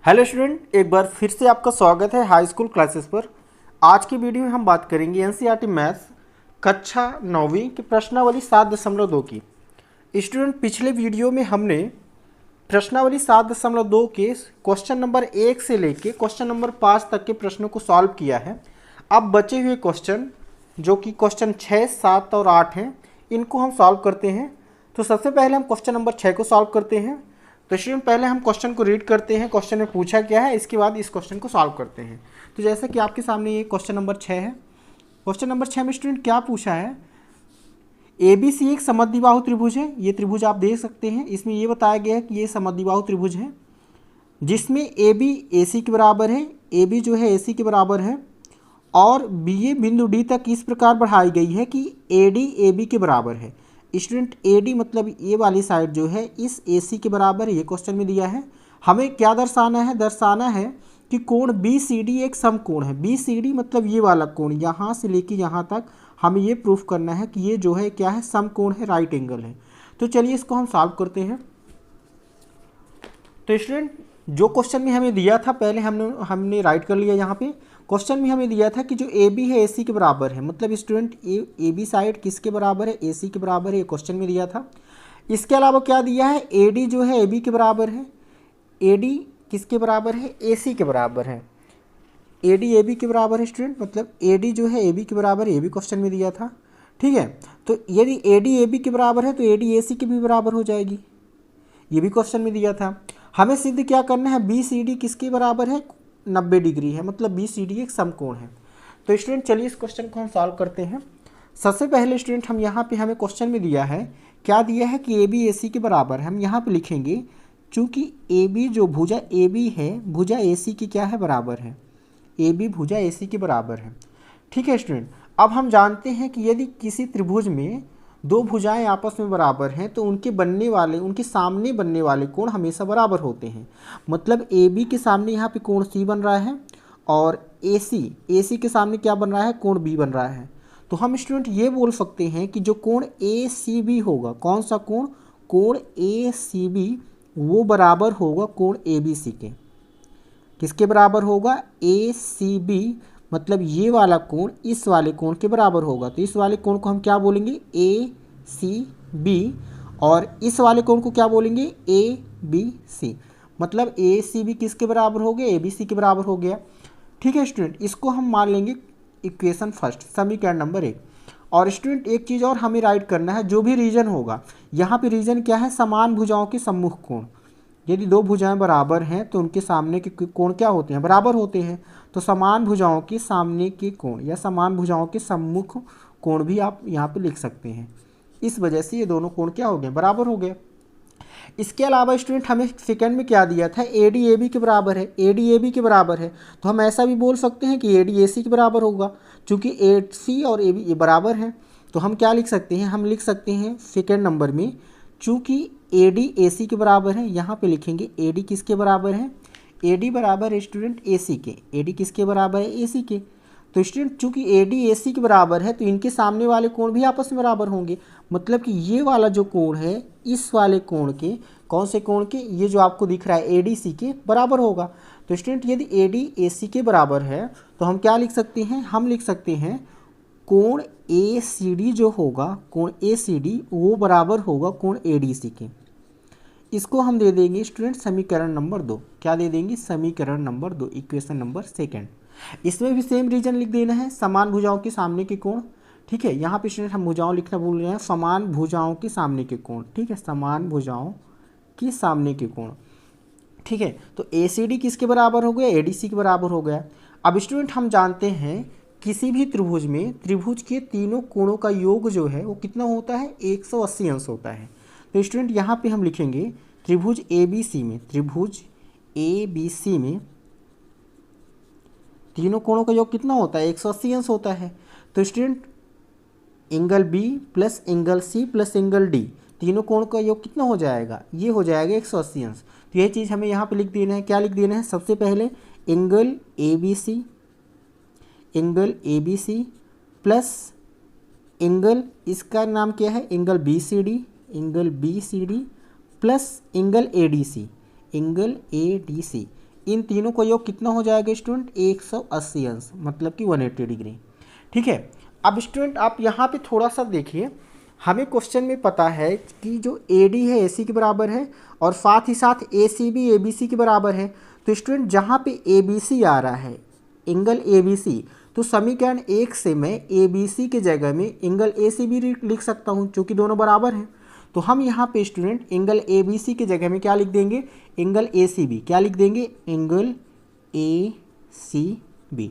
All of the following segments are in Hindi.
हेलो स्टूडेंट, एक बार फिर से आपका स्वागत है हाई स्कूल क्लासेस पर। आज की वीडियो में हम बात करेंगे एनसीईआरटी मैथ्स कक्षा 9वीं की प्रश्नावली 7.2 की। स्टूडेंट, पिछले वीडियो में हमने प्रश्नावली 7.2 के क्वेश्चन नंबर 1 से लेके क्वेश्चन नंबर 5 तक के प्रश्नों को सॉल्व किया है। अब बचे हुए क्वेश्चन जो कि क्वेश्चन 6, 7 और 8 हैं, इनको हम सॉल्व करते हैं। तो सबसे पहले हम क्वेश्चन नंबर 6 को सॉल्व करते हैं। तो स्टूडेंट, पहले हम क्वेश्चन को रीड करते हैं, क्वेश्चन में पूछा क्या है, इसके बाद इस क्वेश्चन को सॉल्व करते हैं। तो जैसा कि आपके सामने ये क्वेश्चन नंबर 6 है। क्वेश्चन नंबर 6 में स्टूडेंट क्या पूछा है, ABC एक समद्विबाहु त्रिभुज है। ये त्रिभुज आप देख सकते हैं, इसमें ये बताया गया है कि ये समद्विबाहु त्रिभुज है जिसमें AB AC के बराबर है, AB जो है AC के बराबर है, और BA बिंदु D तक इस प्रकार बढ़ाई गई है कि AD AB के बराबर है। स्टूडेंट, AD मतलब ये वाली साइड जो है इस AC के बराबर है, ये क्वेश्चन में दिया है। हमें क्या दर्शाना है, दर्शाना है कि कोण BCD एक समकोण है। BCD मतलब ये वाला कोण, यहाँ से लेके यहाँ तक हमें ये प्रूफ करना है कि ये जो है क्या है, समकोण है, राइट एंगल है। तो चलिए इसको हम सॉल्व करते हैं। तो स्टूडेंट, जो क्वेश्चन में हमें दिया था पहले हमने राइट कर लिया। यहाँ पे क्वेश्चन में हमें दिया था कि जो AB है AC के बराबर है, मतलब स्टूडेंट AB साइड किसके बराबर है, AC के बराबर है, ये क्वेश्चन में दिया था। इसके अलावा क्या दिया है, AD जो है AB के बराबर है। AD किसके बराबर है, AC के बराबर है। AD AB के बराबर है स्टूडेंट, मतलब AD जो है AB के बराबर है, ये भी क्वेश्चन में दिया था। ठीक है, तो यदि AD AB के बराबर है तो AD AC के भी बराबर हो जाएगी, ये भी क्वेश्चन में दिया था। हमें सिद्ध क्या करना है, BCD किसके बराबर है, 90 डिग्री है, मतलब BCD एक समकोण है। तो स्टूडेंट चलिए इस क्वेश्चन को हम सॉल्व करते हैं। सबसे पहले स्टूडेंट हम यहाँ पे हमें क्वेश्चन में दिया है, क्या दिया है कि AB AC के बराबर है। हम यहाँ पे लिखेंगे चूँकि AB जो भुजा AB है, भुजा AC की क्या है, बराबर है। AB भुजा AC के बराबर है। ठीक है स्टूडेंट, अब हम जानते हैं कि यदि किसी त्रिभुज में दो भुजाएं आपस में बराबर हैं तो उनके सामने बनने वाले कोण हमेशा बराबर होते हैं। मतलब AB के सामने यहाँ पे कोण C बन रहा है, और AC के सामने क्या बन रहा है, कोण B बन रहा है। तो हम स्टूडेंट ये बोल सकते हैं कि जो कोण ACB होगा, कौन सा कोण, कोण ACB, वो बराबर होगा कोण ABC के। किसके बराबर होगा, ACB, मतलब ये वाला कोण इस वाले कोण के बराबर होगा। तो इस वाले कोण को हम क्या बोलेंगे, ACB, और इस वाले कोण को क्या बोलेंगे, ABC। मतलब ACB किसके बराबर हो गया, ABC के बराबर हो गया। ठीक है स्टूडेंट, इसको हम मान लेंगे इक्वेशन फर्स्ट, समीकरण नंबर 1। और स्टूडेंट एक चीज़ और हमें राइट करना है, जो भी रीजन होगा, यहाँ पे रीजन क्या है, समान भुजाओं के सम्मुख कोण। यदि दो भुजाएं बराबर हैं तो उनके सामने के कोण क्या होते हैं, बराबर होते हैं। तो समान भुजाओं के सामने के कोण या समान भुजाओं के सम्मुख कोण भी आप यहाँ पे लिख सकते हैं। इस वजह से ये दोनों कोण क्या हो गए, बराबर हो गए। इसके अलावा स्टूडेंट हमें सेकंड में क्या दिया था, AD AB के बराबर है, AD AB के बराबर है। तो हम ऐसा भी बोल सकते हैं कि AD AC के बराबर होगा, चूँकि AC और AB ये बराबर हैं। तो हम क्या लिख सकते हैं, हम लिख सकते हैं सेकेंड नंबर में, चूँकि AD AC के बराबर है, यहाँ पे लिखेंगे AD किसके बराबर है, AD बराबर है स्टूडेंट AC के। AD किसके बराबर है, AC के। तो स्टूडेंट चूँकि AD AC के बराबर है तो इनके सामने वाले कोण भी आपस में बराबर होंगे। मतलब कि ये वाला जो कोण है इस वाले कोण के, कौन से कोण के, ये जो आपको दिख रहा है ADC के बराबर होगा। तो स्टूडेंट यदि AD AC के बराबर है तो हम क्या लिख सकते हैं, हम लिख सकते हैं कोण ACD जो होगा, कोण ACD वो बराबर होगा कोण ADC के। इसको हम दे देंगे स्टूडेंट समीकरण नंबर 2। क्या दे देंगे, समीकरण नंबर 2, इक्वेशन नंबर सेकंड। इसमें भी सेम रीजन लिख देना है, समान भुजाओं के सामने के कोण। ठीक है, यहाँ पे स्टूडेंट हम भुजाओं लिखना भूल रहे हैं, समान भुजाओं के सामने के कोण। ठीक है, समान भुजाओं के सामने के कोण। ठीक है, तो ACD किसके बराबर हो गया, ADC के बराबर हो गया। अब स्टूडेंट हम जानते हैं किसी भी त्रिभुज में त्रिभुज के तीनों कोणों का योग जो है वो कितना होता है, 180 अंश होता है। तो स्टूडेंट यहाँ पे हम लिखेंगे त्रिभुज ABC में, त्रिभुज ABC में तीनों कोणों का योग कितना होता है, 180 अंश होता है। तो student angle B plus angle C plus angle D, तीनों कोण का योग कितना हो जाएगा, ये हो जाएगा 180 अंश। तो यह चीज़ हमें यहाँ पे लिख देना है। क्या लिख देना है, सबसे पहले angle ABC, angle ABC plus angle, इसका नाम क्या है, angle BCD, angle BCD plus angle ADC, angle ADC। इन तीनों का योग कितना हो जाएगा स्टूडेंट 180 अंश, मतलब कि 180 डिग्री। ठीक है, अब स्टूडेंट आप यहाँ पे थोड़ा सा देखिए, हमें क्वेश्चन में पता है कि जो AD है AC के बराबर है और साथ ही साथ AC भी ABC के बराबर है। तो स्टूडेंट जहाँ पे ABC आ रहा है एंगल ABC, तो समीकरण 1 से मैं ABC के जगह में एंगल AC भी लिख सकता हूँ, क्योंकि दोनों बराबर हैं। तो हम यहाँ पे स्टूडेंट एंगल ABC के जगह में क्या लिख देंगे, एंगल ACB। क्या लिख देंगे, एंगल ACB।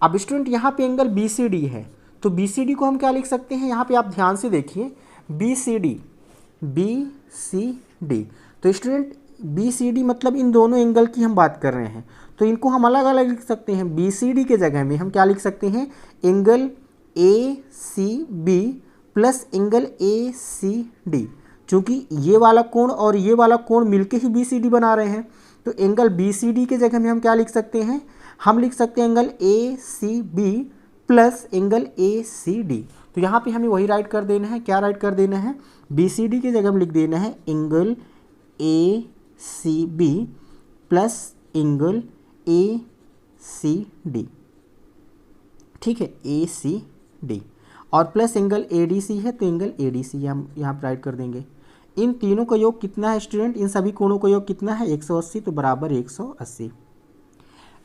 अब स्टूडेंट यहाँ पे एंगल BCD है, तो BCD को हम क्या लिख सकते हैं, यहाँ पे आप ध्यान से देखिए BCD। तो स्टूडेंट BCD मतलब इन दोनों एंगल की हम बात कर रहे हैं, तो इनको हम अलग अलग लिख सकते हैं। BCD के जगह में हम क्या लिख सकते हैं, angle ACB plus angle ACD, क्योंकि ये वाला कोण और ये वाला कोण मिलके ही BCD बना रहे हैं। तो एंगल BCD के जगह में हम क्या लिख सकते हैं, हम लिख सकते हैं angle ACB plus angle ACD। तो यहाँ पे हमें वही राइट कर देना है। क्या राइट कर देना है, BCD की जगह में लिख देना है angle ACB plus angle ACD। ठीक है, ACD और प्लस एंगल ADC है, तो एंगल ADC हम यहाँ पर राइट कर देंगे। इन तीनों का योग कितना है स्टूडेंट, इन सभी कोणों का योग कितना है 180, तो बराबर 180।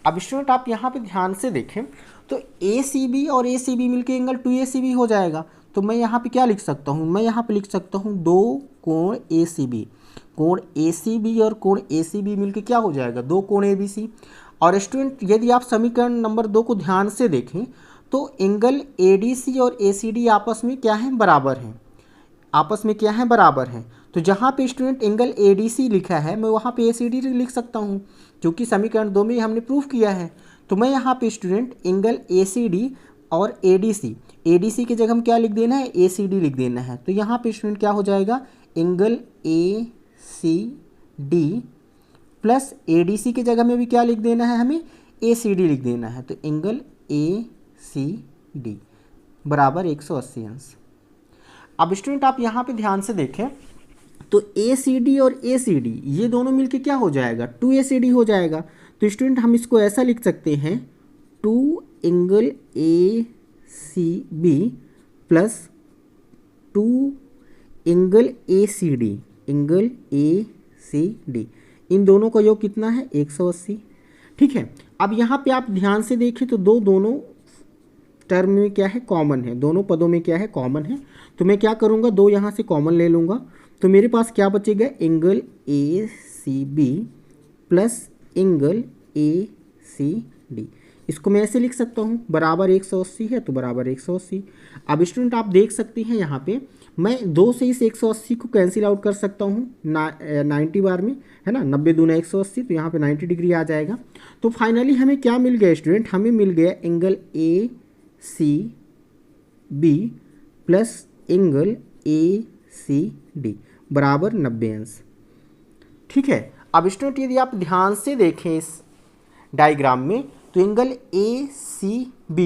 अब स्टूडेंट आप यहाँ पे ध्यान से देखें तो ACB और ACB मिलके एंगल 2ACB हो जाएगा। तो मैं यहाँ पे क्या लिख सकता हूँ, मैं यहाँ पे लिख सकता हूँ दो कोण ACB, कोण ACB और कोण ACB मिलके क्या हो जाएगा, दो कोण ABC। और स्टूडेंट यदि आप समीकरण नंबर 2 को ध्यान से देखें तो एंगल ADC और ACD आपस में क्या है, बराबर हैं, आपस में क्या है, बराबर हैं। तो जहाँ पे स्टूडेंट एंगल ADC लिखा है मैं वहाँ पे ACD लिख सकता हूँ, क्योंकि समीकरण 2 में हमने प्रूफ किया है। तो मैं यहाँ पे स्टूडेंट एंगल ACD और ADC की जगह हम क्या लिख देना है, ACD लिख देना है। तो यहाँ पे स्टूडेंट क्या हो जाएगा, एंगल ACD प्लस ADC की जगह में भी क्या लिख देना है, हमें ACD लिख देना है। तो एंगल ACD बराबर 180 अंश। अब स्टूडेंट आप यहाँ पे ध्यान से देखें तो ACD और ACD ये दोनों मिलके क्या हो जाएगा, 2ACD हो जाएगा। तो स्टूडेंट हम इसको ऐसा लिख सकते हैं 2 angle ACB plus 2 angle ACD, angle ACD, इन दोनों का योग कितना है 180। ठीक है, अब यहाँ पे आप ध्यान से देखें तो दोनों टर्म में क्या है, कॉमन है, दोनों पदों में क्या है, कॉमन है। तो मैं क्या करूँगा, 2 यहाँ से कॉमन ले लूँगा, तो मेरे पास क्या बचेगा, angle ACB plus angle ACD। इसको मैं ऐसे लिख सकता हूँ, बराबर 180 है, तो बराबर 180। अब स्टूडेंट आप देख सकते हैं यहाँ पे मैं 2 से इस 180 को कैंसिल आउट कर सकता हूँ 90 बार में, है ना, 90 दूना 180, तो यहाँ पे 90 डिग्री आ जाएगा। तो फाइनली हमें क्या मिल गया स्टूडेंट, हमें मिल गया angle ACB plus angle ACD बराबर 90 अंश। ठीक है, अब स्टूडेंट यदि आप ध्यान से देखें इस डायग्राम में तो angle ACB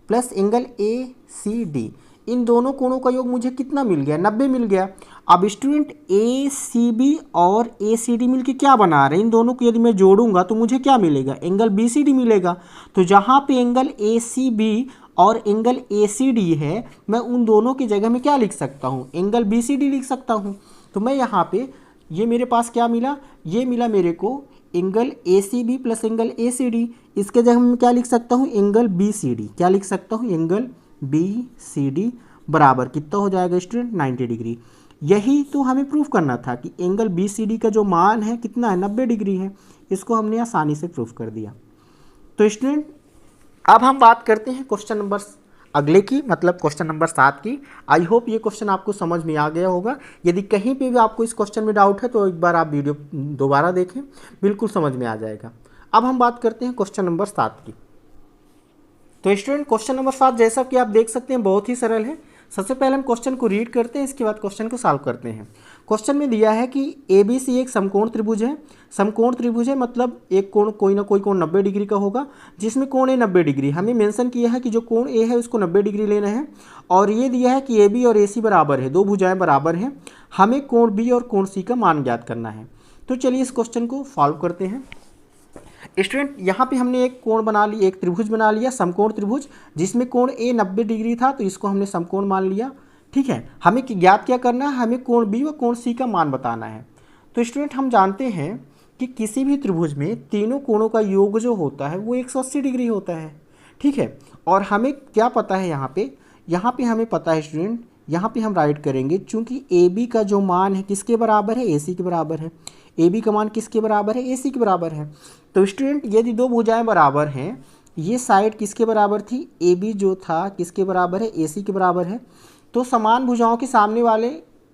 plus angle ACD, इन दोनों कोणों का योग मुझे कितना मिल गया, 90 मिल गया। अब स्टूडेंट ACB और ACD मिलके क्या बना रहे हैं, इन दोनों को यदि मैं जोड़ूंगा तो मुझे क्या मिलेगा, एंगल BCD मिलेगा। तो जहाँ पे एंगल ACB और एंगल ACD है मैं उन दोनों की जगह में क्या लिख सकता हूँ, एंगल BCD लिख सकता हूँ। तो मैं यहाँ पे ये मेरे पास क्या मिला, ये मिला मेरे को angle ACB plus angle ACD, इसके जगह मैं क्या लिख सकता हूँ, एंगल BCD। क्या लिख सकता हूँ, एंगल BCD बराबर कितना हो जाएगा स्टूडेंट, 90 डिग्री। यही तो हमें प्रूफ करना था कि एंगल BCD का जो मान है कितना है, 90 डिग्री है। इसको हमने आसानी से प्रूफ कर दिया। तो स्टूडेंट अब हम बात करते हैं क्वेश्चन नंबर अगले की, मतलब क्वेश्चन नंबर 7 की। आई होप ये क्वेश्चन आपको समझ में आ गया होगा। यदि कहीं पे भी आपको इस क्वेश्चन में डाउट है तो एक बार आप वीडियो दोबारा देखें, बिल्कुल समझ में आ जाएगा। अब हम बात करते हैं क्वेश्चन नंबर 7 की। तो स्टूडेंट क्वेश्चन नंबर 7 जैसा कि आप देख सकते हैं बहुत ही सरल है। सबसे पहले हम क्वेश्चन को रीड करते हैं, इसके बाद क्वेश्चन को सॉल्व करते हैं। क्वेश्चन में दिया है कि ABC एक समकोण त्रिभुज है। समकोण त्रिभुज है मतलब एक कोण, कोई ना कोई कोण 90 डिग्री का होगा, जिसमें कोण A 90 डिग्री। हमें मेंशन किया है कि जो कोण A है उसको 90 डिग्री लेना है, और ये दिया है कि AB और AC बराबर है, दो भुजाएं बराबर हैं। हमें कोण B और कोण C का मान ज्ञात करना है। तो चलिए इस क्वेश्चन को सॉल्व करते हैं। स्टूडेंट यहाँ पे हमने एक कोण बना लिया, एक त्रिभुज बना लिया, समकोण त्रिभुज, जिसमें कोण ए 90 डिग्री था, तो इसको हमने समकोण मान लिया। ठीक है, हमें ज्ञात क्या करना है, हमें कोण बी व कोण सी का मान बताना है। तो स्टूडेंट हम जानते हैं कि किसी भी त्रिभुज में तीनों कोणों का योग जो होता है वो 180 डिग्री होता है। ठीक है, और हमें क्या पता है यहाँ पे हमें पता है स्टूडेंट, यहाँ पे हम राइट करेंगे, चूंकि ए बी का जो मान है किसके बराबर है, ए सी के बराबर है। ए बी का मान किसके बराबर है, ए सी के बराबर है। तो स्टूडेंट यदि दो भुजाएं बराबर हैं, ये साइड किसके बराबर थी, ए बी जो था किसके बराबर है, ए सी के बराबर है। तो समान भुजाओं के सामने वाले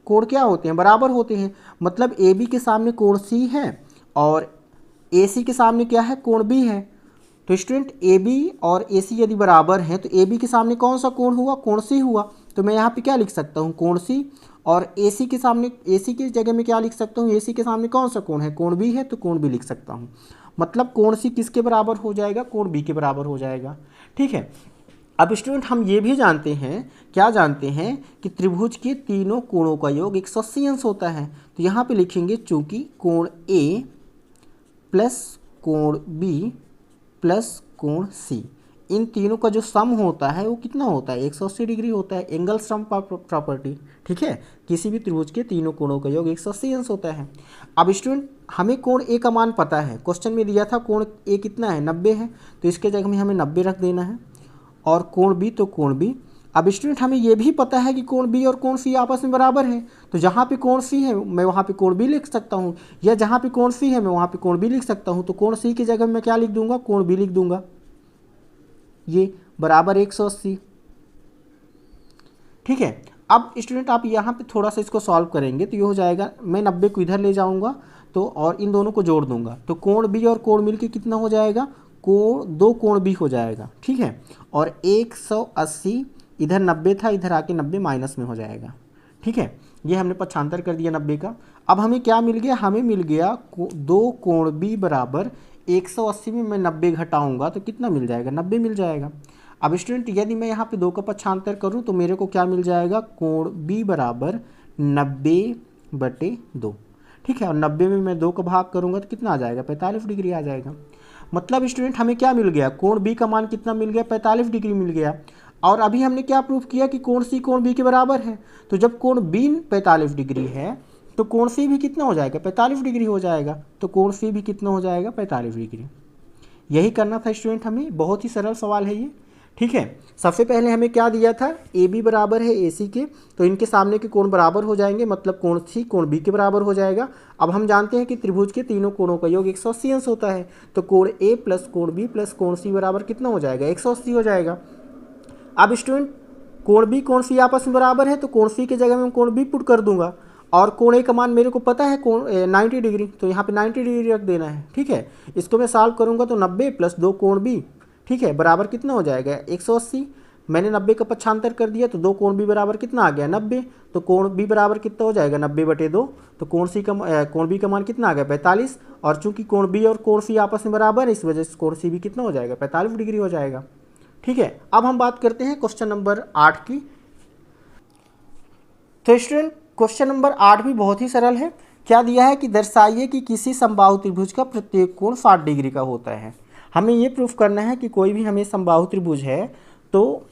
कोण क्या होते हैं, बराबर होते हैं। मतलब ए बी के सामने कोण सी है और ए सी के सामने क्या है, कोण बी है। तो स्टूडेंट ए बी और ए सी यदि बराबर हैं तो ए बी के सामने कौन सा कोण हुआ, कोण सी हुआ। तो मैं यहाँ पे क्या लिख सकता हूँ, कोण सी, और ए सी के सामने, ए सी की जगह में क्या लिख सकता हूँ, ए सी के सामने कौन सा कोण है, कोण बी है, तो कोण बी लिख सकता हूँ। मतलब कोण सी किसके बराबर हो जाएगा, कोण बी के बराबर हो जाएगा। ठीक है, अब स्टूडेंट हम ये भी जानते हैं, क्या जानते हैं कि त्रिभुज के तीनों कोणों का योग 180 अंश होता है। तो यहाँ पे लिखेंगे चूंकि कोण ए प्लस कोण बी प्लस कोण सी, इन तीनों का जो सम होता है वो कितना होता है, 180 डिग्री होता है। Angle sum property. ठीक है, किसी भी त्रिभुज के तीनों कोणों का योग 180 अंश होता है। अब स्टूडेंट हमें कोण ए का मान पता है, क्वेश्चन में दिया था कोण ए कितना है, 90 है, तो इसके जगह में हमें 90 रख देना है। और कोण बी तो कोण बी। अब स्टूडेंट हमें ये भी पता है कि कोण बी और कोण सी आपस में बराबर है, तो जहाँ पे कोण सी है मैं वहाँ पे कोण बी लिख सकता हूँ, या जहाँ पे कोण सी है मैं वहाँ पे कोण बी लिख सकता हूँ। तो कोण सी की जगह मैं क्या लिख दूंगा, कोण बी लिख दूंगा। ये बराबर 180। ठीक है, अब स्टूडेंट आप यहाँ पे थोड़ा सा इसको सॉल्व करेंगे तो ये हो जाएगा, मैं 90 को इधर ले जाऊँगा तो और इन दोनों को जोड़ दूंगा, तो कोण बी और कोण मिल के कितना हो जाएगा, दो कोण बी हो जाएगा। ठीक है, और 180 इधर 90 था, इधर आके 90 माइनस में हो जाएगा। ठीक है, ये हमने पक्षांतर कर दिया 90 का। अब हमें क्या मिल गया, हमें मिल गया दो कोण बी बराबर 180 में मैं 90 घटाऊंगा तो कितना मिल जाएगा, 90 मिल जाएगा। अब स्टूडेंट यदि मैं यहाँ पे 2 का पक्षांतर करूँ तो मेरे को क्या मिल जाएगा, कोण बी बराबर 90/2। ठीक है, और 90 में मैं 2 का भाग करूँगा तो कितना आ जाएगा, 45 डिग्री आ जाएगा। मतलब स्टूडेंट हमें क्या मिल गया, कोण बी का मान कितना मिल गया, 45 डिग्री मिल गया। और अभी हमने क्या प्रूफ किया कि कोण सी कोण बी के बराबर है, तो जब कोण बी 45 डिग्री है तो कोण सी भी कितना हो जाएगा, 45 डिग्री हो जाएगा। तो कोण सी भी कितना हो जाएगा, 45 डिग्री। यही करना था स्टूडेंट हमें, बहुत ही सरल सवाल है ये। ठीक है, सबसे पहले हमें क्या दिया था, ए बी बराबर है ए सी के, तो इनके सामने के कोण बराबर हो जाएंगे, मतलब कोण सी कोण बी के बराबर हो जाएगा। अब हम जानते हैं कि त्रिभुज के तीनों कोणों का योग 180 अंश होता है, तो कोण ए प्लस कोण बी प्लस कोण सी बराबर कितना हो जाएगा, 180 हो जाएगा। अब स्टूडेंट कोण बी कोण सी आपस में बराबर है, तो कोण सी की जगह में कोण बी पुट कर दूंगा, और कोण ए का मान मेरे को पता है कोण 90 डिग्री, तो यहाँ पे 90 डिग्री रख देना है। ठीक है, इसको मैं सॉल्व करूँगा तो 90 प्लस 2 कोण बी, ठीक है, बराबर कितना हो जाएगा, 180। मैंने 90 का पक्षांतर कर दिया तो 2 कोण बी बराबर कितना आ गया, 90। तो कोण बी बराबर कितना हो जाएगा, 90/2। तो कोण बी का मान कितना आ गया, 45। और चूंकि कोण बी और कोण सी आपस में बराबर है, इस वजह से कोण सी भी कितना हो जाएगा, 45 डिग्री हो जाएगा। ठीक है, अब हम बात करते हैं क्वेश्चन नंबर 8 की। तो स्टूडेंट क्वेश्चन नंबर 8 भी बहुत ही सरल है। क्या दिया है कि दर्शाइए कि किसी समबाहु त्रिभुज का प्रत्येक कोण 60 डिग्री का होता है। हमें ये प्रूफ करना है कि कोई भी हमें समबाहु त्रिभुज है तो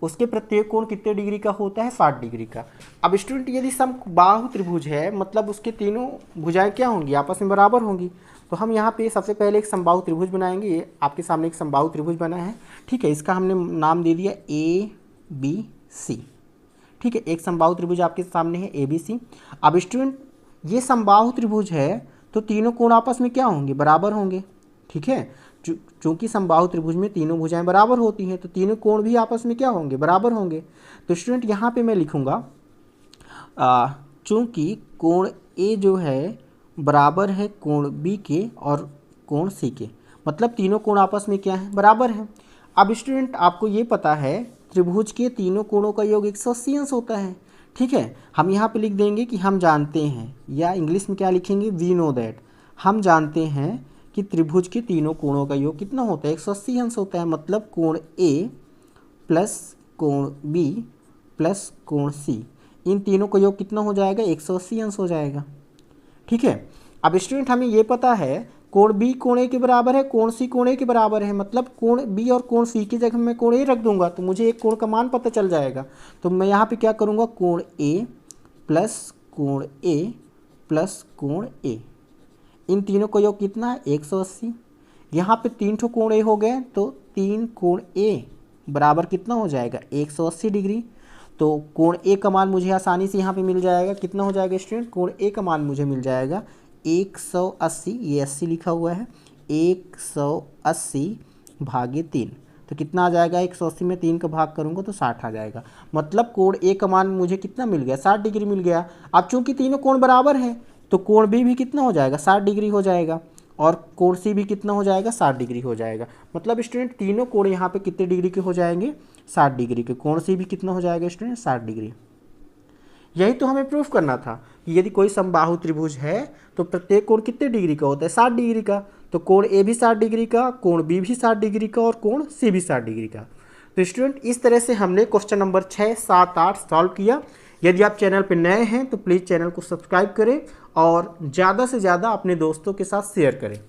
उसके प्रत्येक कोण कितने डिग्री का होता है, 60 डिग्री का। अब स्टूडेंट यदि समबाहु त्रिभुज है मतलब उसके तीनों भुजाएं क्या होंगी, आपस में बराबर होंगी। तो हम यहाँ पे सबसे पहले एक समबाहु त्रिभुज बनाएंगे। ये आपके सामने एक समबाहु त्रिभुज बना है। ठीक है, इसका हमने नाम दे दिया ABC। ठीक है, एक समबाहु त्रिभुज आपके सामने है ABC। अब स्टूडेंट ये समबाहु त्रिभुज है तो तीनों कोण आपस में क्या होंगे, बराबर होंगे। ठीक है, चूंकि समबाहु त्रिभुज में तीनों भुजाएं बराबर होती हैं तो तीनों कोण भी आपस में क्या होंगे, बराबर होंगे। तो स्टूडेंट यहाँ पे मैं लिखूँगा चूंकि कोण ए जो है बराबर है कोण बी के और कोण सी के, मतलब तीनों कोण आपस में क्या है, बराबर है। अब स्टूडेंट आपको ये पता है त्रिभुज के तीनों कोणों का योग 180 अंश होता है। ठीक है, हम यहाँ पे लिख देंगे कि हम जानते हैं, या इंग्लिश में क्या लिखेंगे, वी नो दैट, हम जानते हैं कि त्रिभुज के तीनों कोणों का योग कितना होता है, 180 अंश होता है। मतलब कोण ए प्लस कोण बी प्लस कोण सी, इन तीनों का योग कितना हो जाएगा, 180 अंश हो जाएगा। ठीक है, अब स्टूडेंट हमें ये पता है कोण बी कोण ए के बराबर है, कोण सी कोण ए के बराबर है, मतलब कोण बी और कोण सी की जगह मैं कोण ए रख दूंगा तो मुझे एक कोण का मान पता चल जाएगा। तो मैं यहाँ पे क्या करूँगा, कोण ए प्लस कोण ए प्लस कोण ए, इन तीनों का योग कितना है 180। यहाँ पे 3 ठो कोण ए हो गए तो 3 कोण ए बराबर कितना हो जाएगा 180 डिग्री। तो कोण ए का मान मुझे आसानी से यहाँ पे मिल जाएगा, कितना हो जाएगा स्टूडेंट, कोण ए का मान मुझे मिल जाएगा 180, ये 80 लिखा हुआ है, 180 भागे 3, तो कितना आ जाएगा 180 में 3 का भाग करूँगा तो 60 आ जाएगा। मतलब कोण ए का मान मुझे कितना मिल गया 60 डिग्री मिल गया। अब चूंकि तीनों कोण बराबर हैं तो कोण बी भी कितना हो जाएगा 60 डिग्री हो जाएगा और कोण सी भी कितना हो जाएगा 60 डिग्री हो जाएगा। मतलब स्टूडेंट तीनों कोण यहाँ पे कितने डिग्री के हो जाएंगे 60 डिग्री के, कोण सी भी कितना हो जाएगा स्टूडेंट 60 डिग्री। यही तो हमें प्रूफ करना था कि यदि कोई समबाहु त्रिभुज है तो प्रत्येक कोण कितने डिग्री का होता है 60 डिग्री का। तो कोण ए भी 60 डिग्री का, कोण बी भी 60 डिग्री का और कोण सी भी 60 डिग्री का। तो स्टूडेंट इस तरह से हमने क्वेश्चन नंबर 6, 7, 8 सॉल्व किया। यदि आप चैनल पर नए हैं तो प्लीज़ चैनल को सब्सक्राइब करें और ज़्यादा से ज़्यादा अपने दोस्तों के साथ शेयर करें।